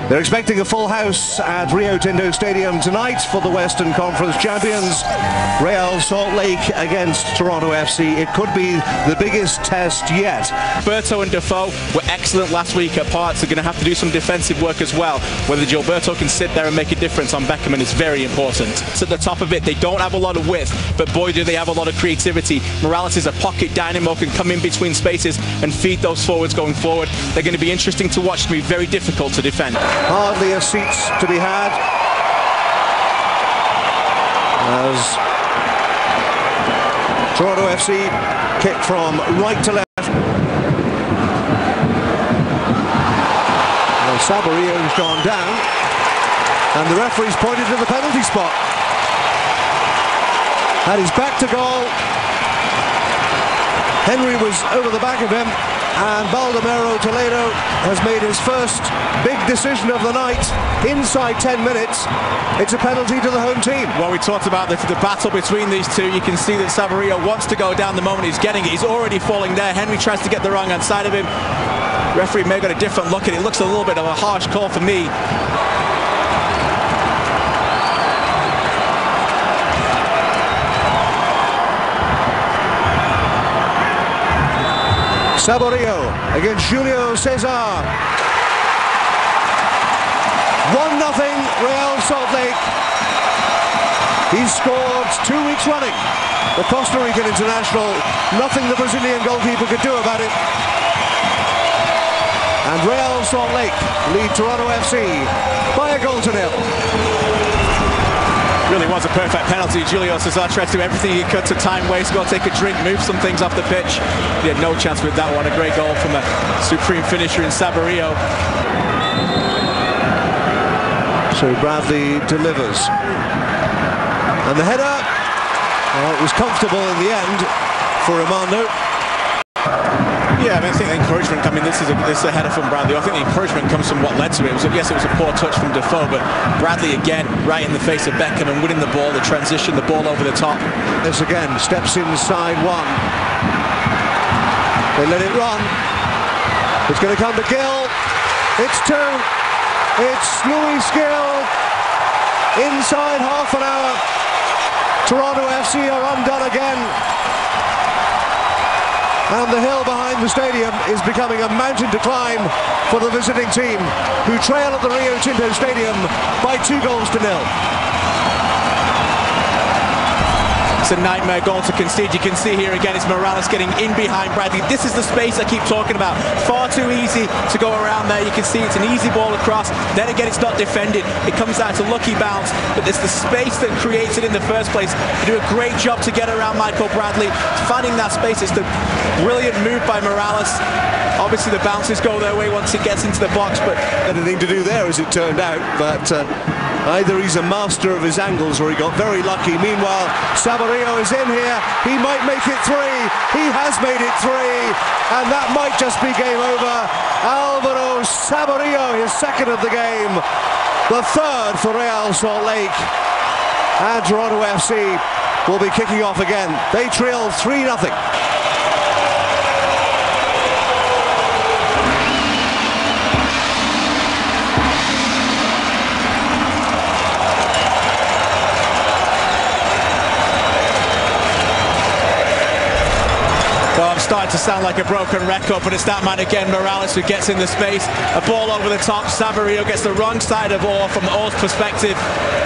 They're expecting a full house at Rio Tinto Stadium tonight for the Western Conference champions, Real Salt Lake against Toronto FC. It could be the biggest test yet. Gilberto and Defoe were excellent last week at parts. They're going to have to do some defensive work as well. Whether Gilberto can sit there and make a difference on Beckerman is very important. So at the top of it, they don't have a lot of width, but boy do they have a lot of creativity. Morales is a pocket dynamo, can come in between spaces and feed those forwards going forward. They're going to be interesting to watch, to be very difficult to defend. Hardly a seat to be had as Toronto FC kick from right to left. Well, Sabario's gone down and the referee's pointed to the penalty spot. And he's back to goal. Henry was over the back of him, and Baldomero Toledo has made his first big decision of the night inside 10 minutes. It's a penalty to the home team. Well, we talked about the battle between these two. You can see that Sabarillo wants to go down the moment he's getting it. He's already falling there. Henry tries to get the wrong hand side of him. Referee may have got a different look at it. It looks a little bit of a harsh call for me. Saborio against Julio Cesar. 1-0 Real Salt Lake. He's scored 2 weeks running. The Costa Rican international, nothing the Brazilian goalkeeper could do about it. And Real Salt Lake lead Toronto FC by 1-0. Really was a perfect penalty. Julio Cesar tried to do everything he could to time waste, go take a drink, move some things off the pitch. He had no chance with that one. A great goal from a supreme finisher in Sabarillo. So Bradley delivers. And the header, well, it was comfortable in the end for Armando. Yeah, I think the encouragement, this is a header from Bradley. I think the encouragement comes from what led to it. Yes, it was a poor touch from Defoe, but Bradley again, right in the face of Beckham and winning the ball, the transition, the ball over the top. This again, steps inside one. They let it run. It's going to come to Gill. It's two. It's Luis Gill. Inside half an hour. Toronto FC are undone again. And the hill behind the stadium is becoming a mountain to climb for the visiting team, who trail at the Rio Tinto Stadium by 2-0. It's a nightmare goal to concede. You can see here again, it's Morales getting in behind Bradley. This is the space I keep talking about. Far too easy to go around there. You can see it's an easy ball across. Then again, it's not defended. It comes down to lucky bounce, but it's the space that creates it in the first place. You do a great job to get around Michael Bradley. Finding that space is the brilliant move by Morales. Obviously, the bounces go their way once it gets into the box, but anything to do there, as it turned out. But either he's a master of his angles or he got very lucky. Meanwhile, Sabarillo is in here. He might make it three. He has made it three. And that might just be game over. Alvaro Sabarillo, his second of the game. The third for Real Salt Lake. And Toronto FC will be kicking off again. They trail 3-0. Well, I'm starting to sound like a broken record, but it's that man again, Morales, who gets in the space. A ball over the top. Sabarillo gets the wrong side of Orr from Orr's perspective.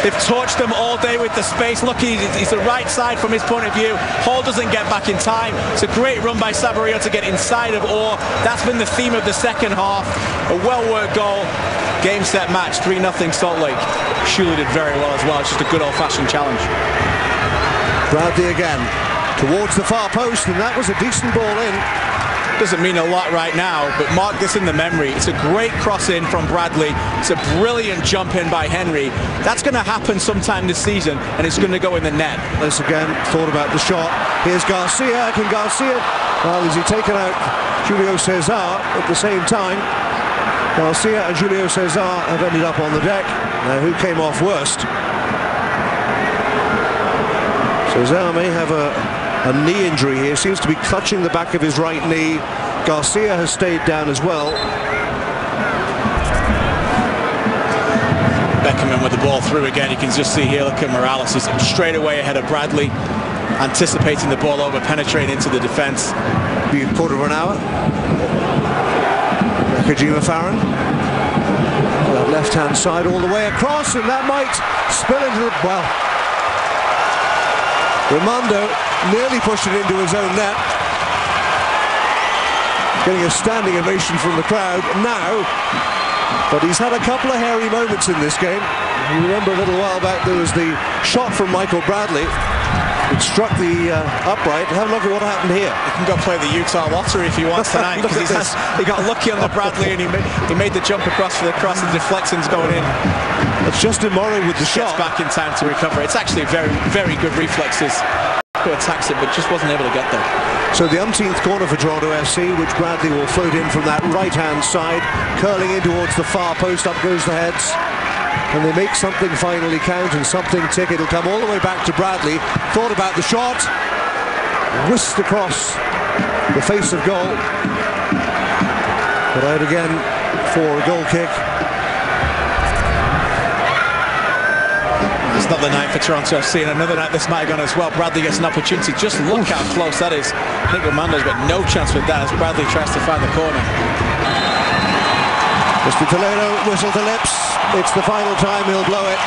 They've torched them all day with the space. Lucky he's the right side from his point of view. Hall doesn't get back in time. It's a great run by Sabarillo to get inside of Orr. That's been the theme of the second half. A well-worked goal. Game, set, match. 3-0 Salt Lake. Shula did very well as well. It's just a good old-fashioned challenge. Bradley again. Towards the far post, and that was a decent ball in. Doesn't mean a lot right now, but mark this in the memory. It's a great cross in from Bradley. It's a brilliant jump in by Henry. That's going to happen sometime this season, and it's going to go in the net. This again, thought about the shot. Here's Garcia. Can Garcia? Well, is he taken out Julio Cesar at the same time? Garcia and Julio Cesar have ended up on the deck. Now, who came off worst? Cesar may have a knee injury here. Seems to be clutching the back of his right knee. Garcia has stayed down as well. ball through again. You can just see here, look at Morales. He's straight away ahead of Bradley, anticipating the ball over, penetrating into the defense. Be a quarter of an hour. Kojima Farron. That left-hand side all the way across, and that might spill into the... Well, Raimondo nearly pushed it into his own net. Getting a standing ovation from the crowd now. But he's had a couple of hairy moments in this game. You remember a little while back there was the shot from Michael Bradley. It struck the upright. Have a look at what happened here. He can go play the Utah lottery if he wants tonight. He got lucky on the Bradley and he made the jump across for the cross. The deflection's going in. It's Justin Morrow with the shot. Gets back in time to recover. It's actually very, very good reflexes. Attacks it, but just wasn't able to get there. So the umpteenth corner for Toronto FC, which Bradley will float in from that right-hand side, curling in towards the far post. Up goes the heads. And they make something finally count and something tick. It'll come all the way back to Bradley. Thought about the shot. Whisked across the face of goal. But out again for a goal kick. It's not the night for Toronto FC, and another night this might have gone as well. Bradley gets an opportunity. Just look how close that is. I think Raimondo's got no chance with that as Bradley tries to find the corner. Mr. Toledo, whistle to lips. It's the final time he'll blow it.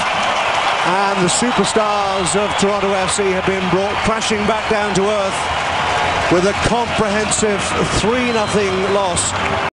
And the superstars of Toronto FC have been brought crashing back down to earth with a comprehensive 3-0 loss.